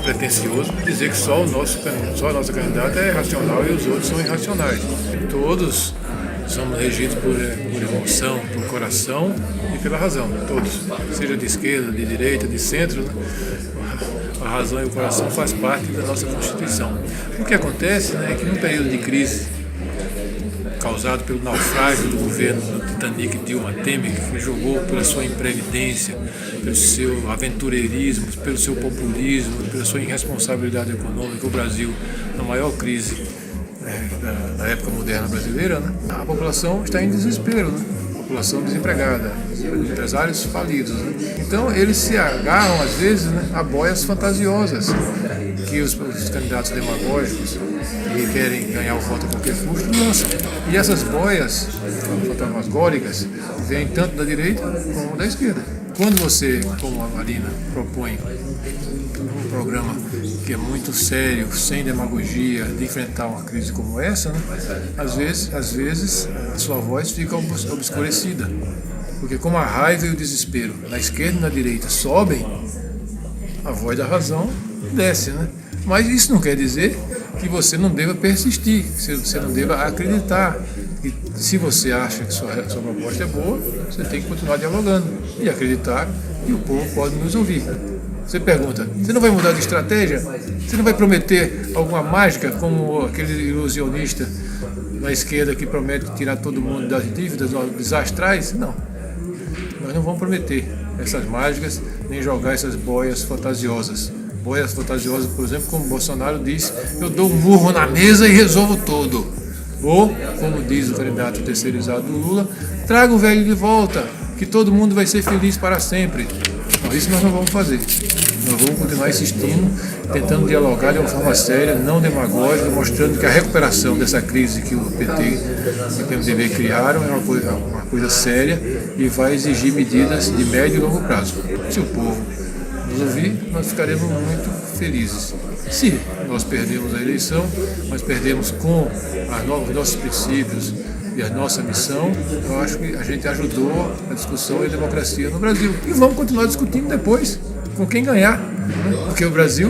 pretensioso dizer que só a nossa candidata é racional e os outros são irracionais. Todos somos regidos por emoção, por coração e pela razão, todos, seja de esquerda, de direita, de centro, né? A razão e o coração faz parte da nossa Constituição. O que acontece, né, é que num período de crise causado pelo naufrágio do governo do Titanic Dilma Temer, que jogou pela sua imprevidência, pelo seu aventureirismo, pelo seu populismo, pela sua irresponsabilidade econômica, o Brasil na maior crise da época moderna brasileira, né? A população está em desespero, né? A população desempregada, empresários falidos, né? Então eles se agarram às vezes, né, a boias fantasiosas que os candidatos demagógicos que querem ganhar o voto a qualquer custo lançam. E essas boias fantasmagóricas vêm tanto da direita como da esquerda. Quando você, como a Marina, propõe um programa que é muito sério, sem demagogia, de enfrentar uma crise como essa, né, às vezes a sua voz fica obscurecida. Porque como a raiva e o desespero na esquerda e na direita sobem, a voz da razão desce, né? Mas isso não quer dizer que você não deva persistir, que você não deva acreditar. E se você acha que sua proposta é boa, você tem que continuar dialogando e acreditar que o povo pode nos ouvir. Você pergunta, você não vai mudar de estratégia? Você não vai prometer alguma mágica como aquele ilusionista na esquerda que promete tirar todo mundo das dívidas desastrais? Não. Nós não vamos prometer essas mágicas nem jogar essas boias fantasiosas. Boias fantasiosas, por exemplo, como Bolsonaro diz, eu dou um murro na mesa e resolvo tudo. Ou, como diz o candidato terceirizado do Lula, traga o velho de volta, que todo mundo vai ser feliz para sempre. Então, isso nós não vamos fazer. Nós vamos continuar insistindo, tentando dialogar de uma forma séria, não demagógica, mostrando que a recuperação dessa crise que o PT e o PMDB criaram é uma coisa séria e vai exigir medidas de médio e longo prazo. Se o povo nos ouvir, nós ficaremos muito felizes. Se nós perdemos a eleição, nós perdemos com os nossos princípios e a nossa missão, eu acho que a gente ajudou a discussão e a democracia no Brasil. E vamos continuar discutindo depois com quem ganhar, né? Porque o Brasil,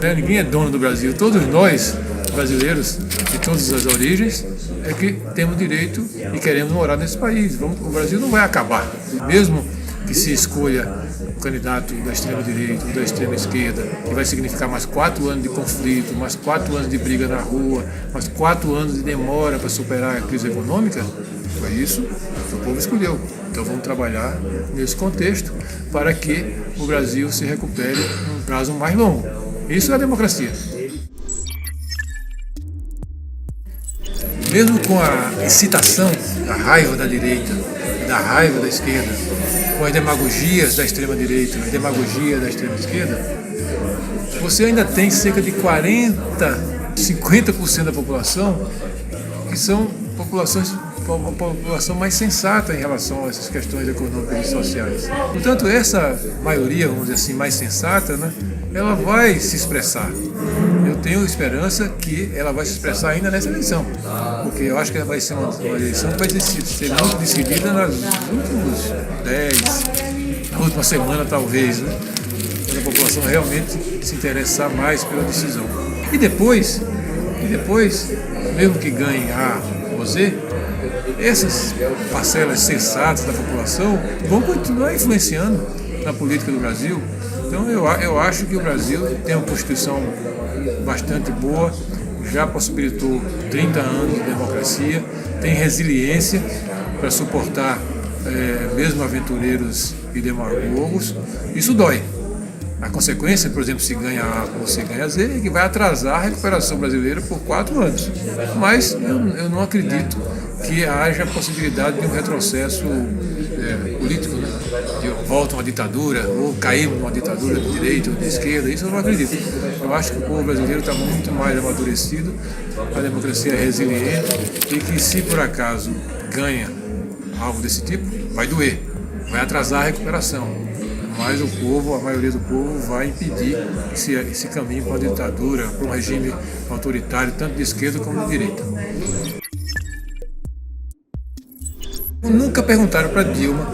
né, ninguém é dono do Brasil, todos nós, brasileiros de todas as origens, é que temos direito e queremos morar nesse país. O Brasil não vai acabar, mesmo que se escolha o candidato da extrema-direita ou da extrema-esquerda, que vai significar mais 4 anos de conflito, mais 4 anos de briga na rua, mais 4 anos de demora para superar a crise econômica. Foi isso que o povo escolheu. Então vamos trabalhar nesse contexto para que o Brasil se recupere num prazo mais longo. Isso é a democracia. Mesmo com a excitação, a raiva da direita, da raiva da esquerda, com as demagogias da extrema-direita, a demagogia da extrema-esquerda, você ainda tem cerca de 50% da população que são uma população mais sensata em relação a essas questões econômicas e sociais. Portanto, essa maioria, vamos dizer assim, mais sensata, né, ela vai se expressar. Eu tenho esperança que ela vai se expressar ainda nessa eleição, porque eu acho que vai ser uma eleição que vai ser muito decidida nos últimos 10, na última semana talvez, né, quando a população realmente se interessar mais pela decisão. E depois, mesmo que ganhe A ou Z, essas parcelas sensatas da população vão continuar influenciando na política do Brasil. Então eu acho que o Brasil tem uma Constituição bastante boa, já possibilitou 30 anos de democracia, tem resiliência para suportar mesmo aventureiros e demagogos. Isso dói. A consequência, por exemplo, se ganha A ou se ganha Z, é que vai atrasar a recuperação brasileira por 4 anos. Mas eu não acredito que haja a possibilidade de um retrocesso político, né? De volta a uma ditadura, ou cairmos numa ditadura de direita ou de esquerda, isso eu não acredito. Eu acho que o povo brasileiro está muito mais amadurecido, a democracia é resiliente e que se por acaso ganha algo desse tipo, vai doer, vai atrasar a recuperação. Mas o povo, a maioria do povo, vai impedir esse caminho para a ditadura, para um regime autoritário, tanto de esquerda como de direita. Nunca perguntaram para Dilma,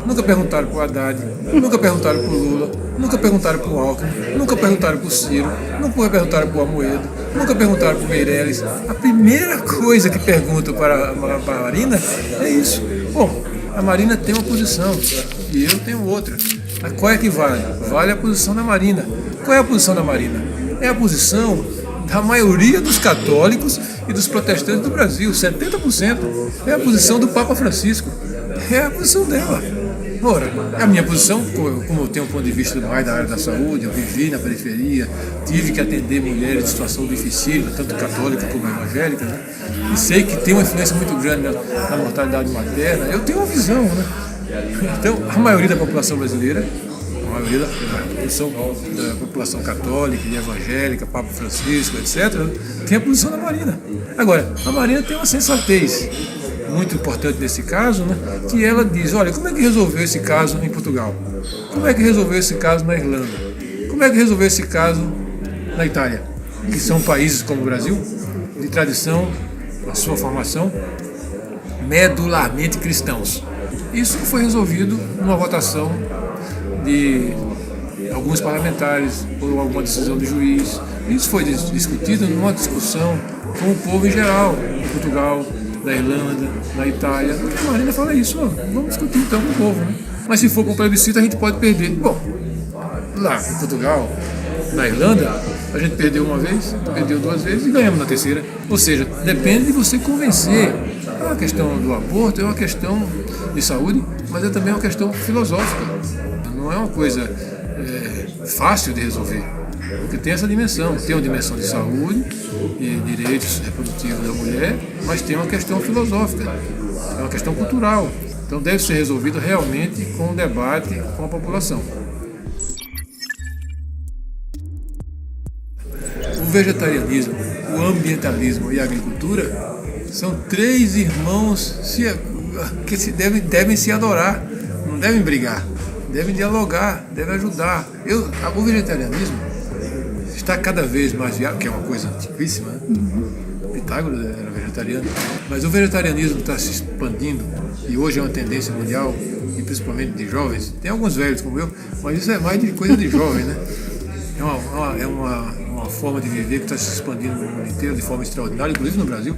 nunca perguntaram para o Haddad, nunca perguntaram para o Lula, nunca perguntaram para o Alckmin, nunca perguntaram para o Ciro, nunca perguntaram para o Amoedo, nunca perguntaram para o Meirelles. A primeira coisa que perguntam para a Marina é isso. Bom, a Marina tem uma posição e eu tenho outra. Qual é que vale? Vale a posição da Marina. Qual é a posição da Marina? É a posição da maioria dos católicos e dos protestantes do Brasil, 70%. É a posição do Papa Francisco. É a posição dela. Ora, a minha posição, como eu tenho um ponto de vista mais da área da saúde, eu vivi na periferia, tive que atender mulheres de situação difícil, tanto católica como evangélica, né? E sei que tem uma influência muito grande na mortalidade materna. Eu tenho uma visão, né? Então, a maioria da população brasileira, a maioria da população católica e evangélica, Papa Francisco, etc., tem a posição da Marina. Agora, a Marina tem uma sensatez muito importante nesse caso, né, que ela diz, olha, como é que resolveu esse caso em Portugal? Como é que resolveu esse caso na Irlanda? Como é que resolveu esse caso na Itália? Que são países como o Brasil, de tradição, a sua formação, medularmente cristãos. Isso foi resolvido numa votação de alguns parlamentares por alguma decisão do juiz. Isso foi discutido numa discussão com o povo em geral, em Portugal, na Irlanda, na Itália. A Marina fala isso, ó, vamos discutir então com o povo, né? Mas se for para o plebiscito a gente pode perder. Bom, lá em Portugal, na Irlanda, a gente perdeu uma vez, perdeu duas vezes e ganhamos na terceira. Ou seja, depende de você convencer. A questão do aborto é uma questão de saúde, mas é também uma questão filosófica. Não é uma coisa fácil de resolver, porque tem essa dimensão. Tem uma dimensão de saúde e direitos reprodutivos da mulher, mas tem uma questão filosófica, é uma questão cultural. Então deve ser resolvido realmente com um debate com a população. O vegetarianismo, o ambientalismo e a agricultura são três irmãos que devem se adorar, não devem brigar, devem dialogar, devem ajudar. O vegetarianismo está cada vez mais viável, que é uma coisa antiquíssima, né? Pitágoras era vegetariano, mas o vegetarianismo está se expandindo e hoje é uma tendência mundial, e principalmente de jovens. Tem alguns velhos como eu, mas isso é mais de coisa de jovem, né? É uma forma de viver que está se expandindo no mundo inteiro de forma extraordinária, inclusive no Brasil.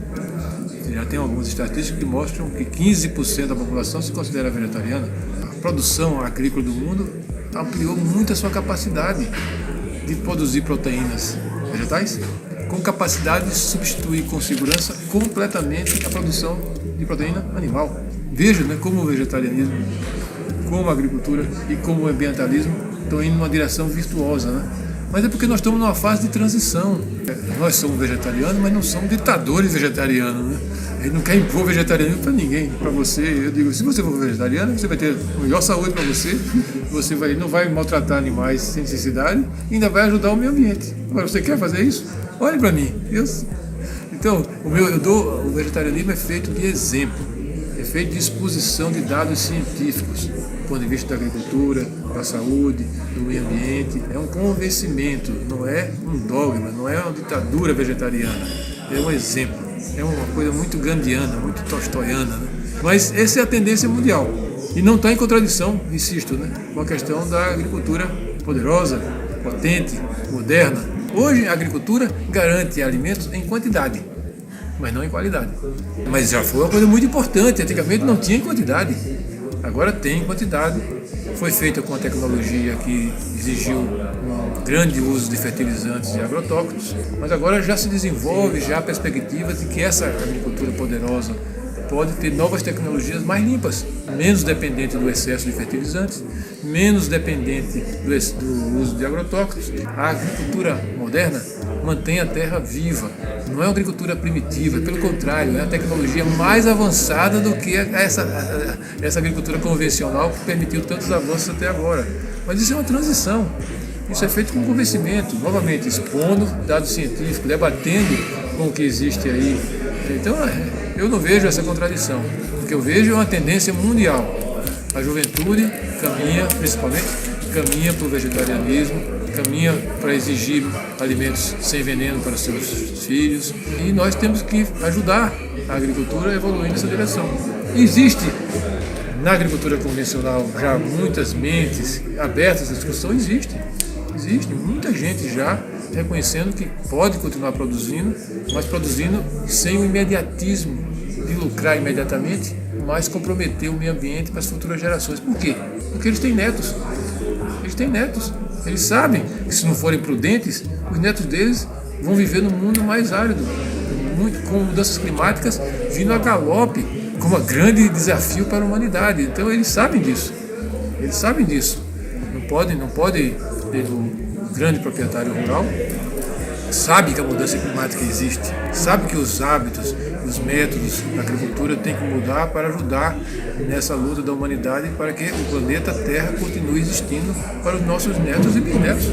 Já tem algumas estatísticas que mostram que 15% da população se considera vegetariana. A produção agrícola do mundo ampliou muito a sua capacidade de produzir proteínas vegetais, com capacidade de substituir com segurança completamente a produção de proteína animal. Veja, né, como o vegetarianismo, como a agricultura e como o ambientalismo estão indo numa direção virtuosa, né? Mas é porque nós estamos numa fase de transição. Nós somos vegetarianos, mas não somos ditadores vegetarianos, né? A gente não quer impor vegetarianismo para ninguém, para você. Eu digo, se você for vegetariano, você vai ter melhor saúde para você, não vai maltratar animais sem necessidade e ainda vai ajudar o meio ambiente. Agora, você quer fazer isso? Olhe para mim. Então, o vegetarianismo é feito de exemplo, é feito de exposição de dados científicos, do ponto de vista da agricultura, da saúde, do meio ambiente. É um convencimento, não é um dogma, não é uma ditadura vegetariana, é um exemplo. É uma coisa muito gandhiana, muito tolstoiana, né? Mas essa é a tendência mundial. E não está em contradição, insisto, né, com a questão da agricultura poderosa, potente, moderna. Hoje a agricultura garante alimentos em quantidade, mas não em qualidade. Mas já foi uma coisa muito importante. Antigamente não tinha em quantidade, agora tem em quantidade. Foi feita com a tecnologia que exigiu um grande uso de fertilizantes e agrotóxicos, mas agora já se desenvolve já a perspectiva de que essa agricultura poderosa pode ter novas tecnologias mais limpas, menos dependente do excesso de fertilizantes, menos dependente do uso de agrotóxicos. A agricultura moderna mantém a terra viva, não é uma agricultura primitiva, pelo contrário, é a tecnologia mais avançada do que essa agricultura convencional que permitiu tantos avanços até agora. Mas isso é uma transição, isso é feito com convencimento, novamente expondo dados científicos, debatendo com o que existe aí. Então eu não vejo essa contradição, o que eu vejo é uma tendência mundial. A juventude principalmente caminha para o vegetarianismo, caminha para exigir alimentos sem veneno para seus filhos, e nós temos que ajudar a agricultura a evoluir nessa direção. Existe na agricultura convencional já muitas mentes abertas à discussão, existe muita gente já reconhecendo que pode continuar produzindo, mas produzindo sem o imediatismo de lucrar imediatamente, mas comprometer o meio ambiente para as futuras gerações. Por quê? Porque eles têm netos. Eles sabem que se não forem prudentes, os netos deles vão viver num mundo mais árido, com mudanças climáticas vindo a galope como um grande desafio para a humanidade. Então eles sabem disso. Não pode o grande proprietário rural sabe que a mudança climática existe, sabe que os hábitos, os métodos da agricultura têm que mudar para ajudar nessa luta da humanidade para que o planeta Terra continue existindo para os nossos netos e bisnetos.